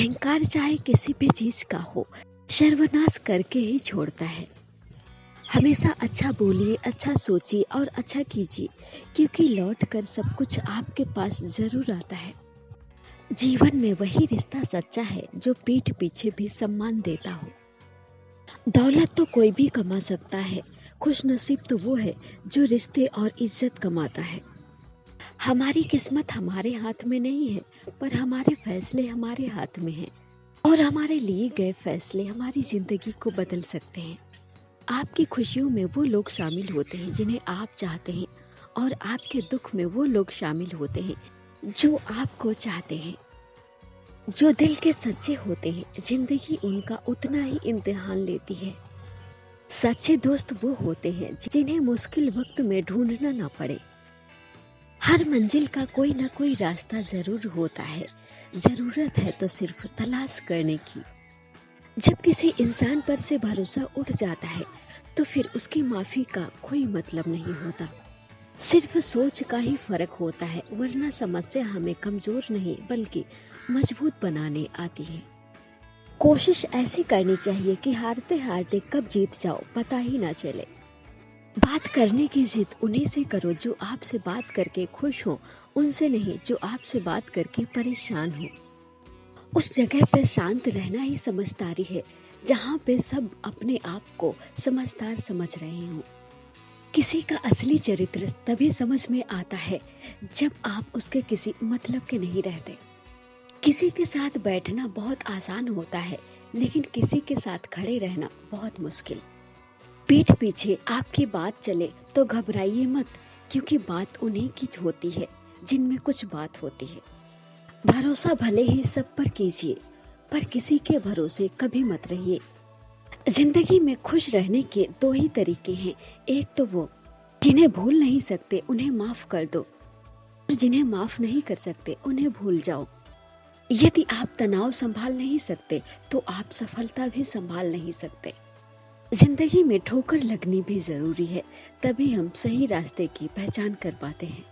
अहंकार चाहे किसी भी चीज का हो, सर्वनाश करके ही छोड़ता है। हमेशा अच्छा बोलिए, अच्छा सोचिए और अच्छा कीजिए, क्योंकि लौट कर सब कुछ आपके पास जरूर आता है। जीवन में वही रिश्ता सच्चा है जो पीठ पीछे भी सम्मान देता हो। दौलत तो कोई भी कमा सकता है, खुश नसीब तो वो है जो रिश्ते और इज्जत कमाता है। हमारी किस्मत हमारे हाथ में नहीं है, पर हमारे फैसले हमारे हाथ में हैं और हमारे लिए गए फैसले हमारी जिंदगी को बदल सकते हैं। आपकी खुशियों में वो लोग शामिल होते हैं जिन्हें आप चाहते हैं, और आपके दुख में वो लोग शामिल होते हैं जो आपको चाहते हैं। जो दिल के सच्चे होते हैं, जिंदगी उनका उतना ही इम्तिहान लेती है। सच्चे दोस्त वो होते हैं जिन्हें मुश्किल वक्त में ढूंढना ना पड़े। हर मंजिल का कोई ना कोई रास्ता जरूर होता है, जरूरत है तो सिर्फ तलाश करने की। जब किसी इंसान पर से भरोसा उठ जाता है तो फिर उसकी माफी का कोई मतलब नहीं होता। सिर्फ सोच का ही फर्क होता है, वरना समस्या हमें कमजोर नहीं बल्कि मजबूत बनाने आती है। कोशिश ऐसी करनी चाहिए कि हारते हारते कब जीत जाओ पता ही ना चले। बात करने की जिद उन्हीं से करो जो आपसे बात करके खुश हो, उनसे नहीं जो आपसे बात करके परेशान हो। उस जगह पे शांत रहना ही समझदारी है जहाँ पे सब अपने आप को समझदार समझ रहे हो। किसी का असली चरित्र तभी समझ में आता है जब आप उसके किसी मतलब के नहीं रहते। किसी के साथ बैठना बहुत आसान होता है, लेकिन किसी के साथ खड़े रहना बहुत मुश्किल। पीठ पीछे आपकी बात चले तो घबराइए मत, क्योंकि बात उन्हीं की होती है जिनमें कुछ बात होती है। भरोसा भले ही सब पर कीजिए, पर किसी के भरोसे कभी मत रहिए। जिंदगी में खुश रहने के दो ही तरीके हैं। एक तो वो जिन्हें भूल नहीं सकते उन्हें माफ कर दो, और जिन्हें माफ नहीं कर सकते उन्हें भूल जाओ। यदि आप तनाव संभाल नहीं सकते तो आप सफलता भी संभाल नहीं सकते। जिंदगी में ठोकर लगनी भी जरूरी है, तभी हम सही रास्ते की पहचान कर पाते हैं।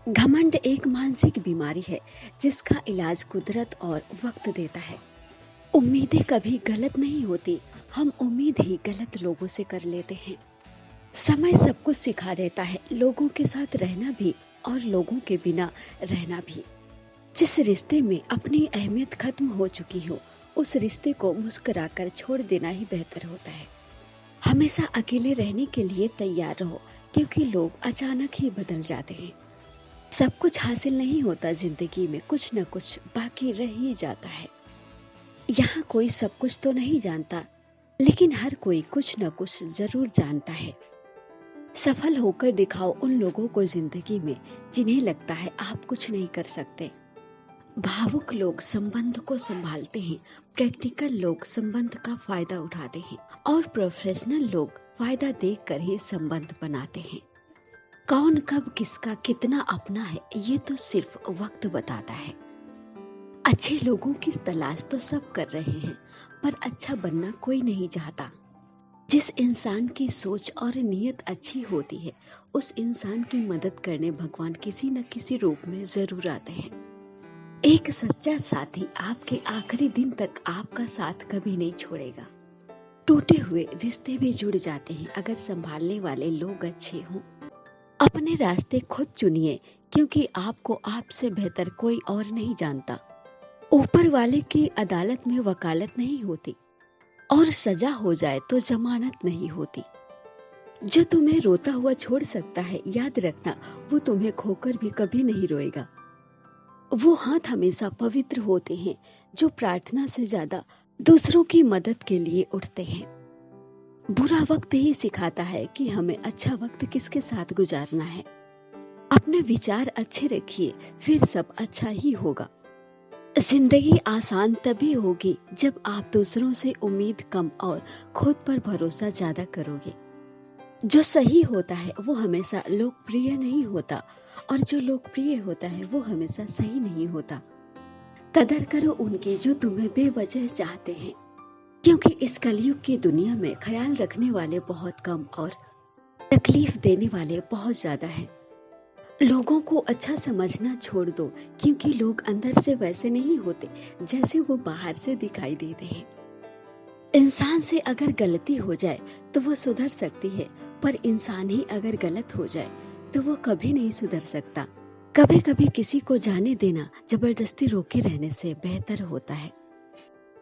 घमंड एक मानसिक बीमारी है जिसका इलाज कुदरत और वक्त देता है। उम्मीदें कभी गलत नहीं होती, हम उम्मीद ही गलत लोगों से कर लेते हैं। समय सब कुछ सिखा देता है, लोगों के साथ रहना भी और लोगों के बिना रहना भी। जिस रिश्ते में अपनी अहमियत खत्म हो चुकी हो, उस रिश्ते को मुस्कुराकर छोड़ देना ही बेहतर होता है। हमेशा अकेले रहने के लिए तैयार रहो, क्योंकि लोग अचानक ही बदल जाते हैं। सब कुछ हासिल नहीं होता जिंदगी में, कुछ न कुछ बाकी रह ही जाता है। यहाँ कोई सब कुछ तो नहीं जानता, लेकिन हर कोई कुछ न कुछ जरूर जानता है। सफल होकर दिखाओ उन लोगों को जिंदगी में जिन्हें लगता है आप कुछ नहीं कर सकते। भावुक लोग संबंध को संभालते हैं, प्रैक्टिकल लोग संबंध का फायदा उठाते हैं, और प्रोफेशनल लोग फायदा देखकर ही संबंध बनाते हैं। कौन कब किसका कितना अपना है, ये तो सिर्फ वक्त बताता है। अच्छे लोगों की तलाश तो सब कर रहे हैं, पर अच्छा बनना कोई नहीं चाहता। जिस इंसान की सोच और नीयत अच्छी होती है, उस इंसान की मदद करने भगवान किसी न किसी रूप में जरूर आते हैं। एक सच्चा साथी आपके आखिरी दिन तक आपका साथ कभी नहीं छोड़ेगा। टूटे हुए रिश्ते भी जुड़ जाते हैं अगर संभालने वाले लोग अच्छे हों। अपने रास्ते खुद चुनिए, क्योंकि आपको आपसे बेहतर कोई और नहीं जानता। ऊपर वाले की अदालत में वकालत नहीं होती, और सजा हो जाए तो जमानत नहीं होती। जो तुम्हें रोता हुआ छोड़ सकता है, याद रखना वो तुम्हें खोकर भी कभी नहीं रोएगा। वो हाथ हमेशा पवित्र होते हैं जो प्रार्थना से ज्यादा दूसरों की मदद के लिए उठते हैं। बुरा वक्त ही सिखाता है कि हमें अच्छा वक्त किसके साथ गुजारना है। अपने विचार अच्छे रखिए, फिर सब अच्छा ही होगा। जिंदगी आसान तभी होगी जब आप दूसरों से उम्मीद कम और खुद पर भरोसा ज्यादा करोगे। जो सही होता है वो हमेशा लोकप्रिय नहीं होता, और जो लोकप्रिय होता है वो हमेशा सही नहीं होता। कदर करो उनकी जो तुम्हें बेवजह चाहते हैं, क्योंकि इस कलयुग की दुनिया में ख्याल रखने वाले बहुत कम और तकलीफ देने वाले बहुत ज्यादा हैं। लोगों को अच्छा समझना छोड़ दो, क्योंकि लोग अंदर से वैसे नहीं होते जैसे वो बाहर से दिखाई देते हैं। इंसान से अगर गलती हो जाए तो वो सुधर सकती है, पर इंसान ही अगर गलत हो जाए तो वो कभी नहीं सुधर सकता। कभी कभी किसी को जाने देना जबरदस्ती रोके रहने से बेहतर होता है।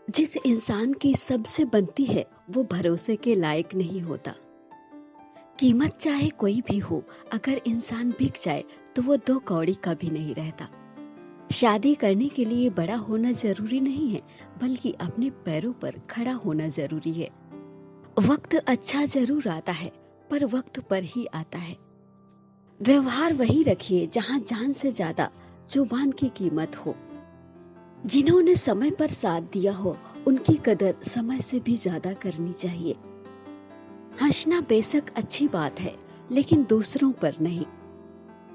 जिस इंसान की सबसे बनती है वो भरोसे के लायक नहीं होता। कीमत चाहे कोई भी हो, अगर इंसान बिक जाए तो वो दो कौड़ी का भी नहीं रहता। शादी करने के लिए बड़ा होना जरूरी नहीं है, बल्कि अपने पैरों पर खड़ा होना जरूरी है। वक्त अच्छा जरूर आता है, पर वक्त पर ही आता है। व्यवहार वही रखिए जहाँ जान से ज्यादा जुबान की कीमत हो। जिन्होंने समय पर साथ दिया हो, उनकी कदर समय से भी ज्यादा करनी चाहिए। हंसना बेशक अच्छी बात है, लेकिन दूसरों पर नहीं।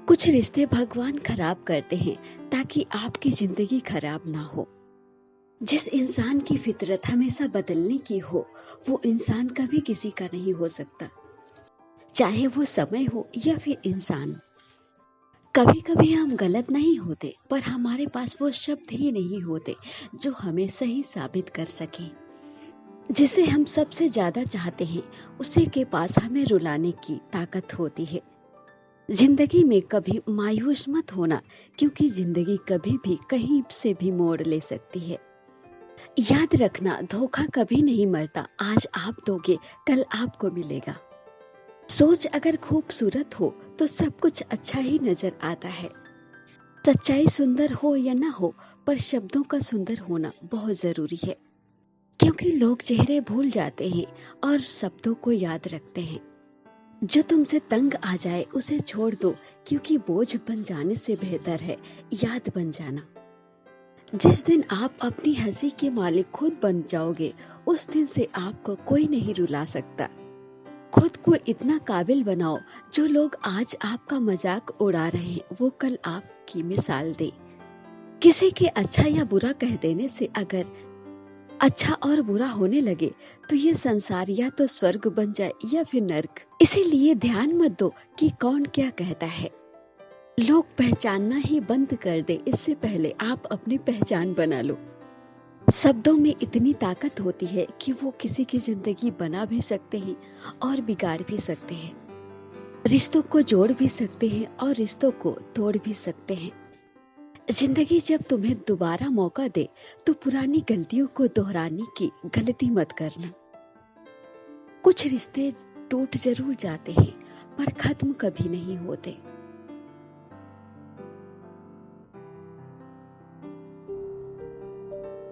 कुछ रिश्ते भगवान खराब करते हैं ताकि आपकी जिंदगी खराब ना हो। जिस इंसान की फितरत हमेशा बदलने की हो, वो इंसान कभी किसी का नहीं हो सकता, चाहे वो समय हो या फिर इंसान। कभी कभी हम गलत नहीं होते, पर हमारे पास वो शब्द ही नहीं होते जो हमें सही साबित कर सके। जिसे हम सबसे ज्यादा चाहते हैं, उसी के पास हमें रुलाने की ताकत होती है। जिंदगी में कभी मायूस मत होना, क्योंकि जिंदगी कभी भी कहीं से भी मोड़ ले सकती है। याद रखना, धोखा कभी नहीं मरता। आज आप दोगे, कल आपको मिलेगा। सोच अगर खूबसूरत हो तो सब कुछ अच्छा ही नजर आता है। सच्चाई सुंदर हो या ना हो, पर शब्दों का सुंदर होना बहुत जरूरी है, क्योंकि लोग चेहरे भूल जाते हैं और शब्दों को याद रखते हैं। जो तुमसे तंग आ जाए उसे छोड़ दो, क्योंकि बोझ बन जाने से बेहतर है याद बन जाना। जिस दिन आप अपनी हंसी के मालिक खुद बन जाओगे, उस दिन से आपको कोई नहीं रुला सकता। खुद को इतना काबिल बनाओ, जो लोग आज आपका मजाक उड़ा रहे हैं वो कल आपकी मिसाल दे। किसी के अच्छा या बुरा कह देने से अगर अच्छा और बुरा होने लगे तो ये संसार या तो स्वर्ग बन जाए या फिर नर्क। इसीलिए ध्यान मत दो कि कौन क्या कहता है। लोग पहचानना ही बंद कर दे, इससे पहले आप अपनी पहचान बना लो। शब्दों में इतनी ताकत होती है कि वो किसी की जिंदगी बना भी सकते हैं और बिगाड़ भी सकते हैं। रिश्तों को जोड़ भी सकते हैं और रिश्तों को तोड़ भी सकते हैं। जिंदगी जब तुम्हें दोबारा मौका दे तो पुरानी गलतियों को दोहराने की गलती मत करना। कुछ रिश्ते टूट जरूर जाते हैं, पर खत्म कभी नहीं होते।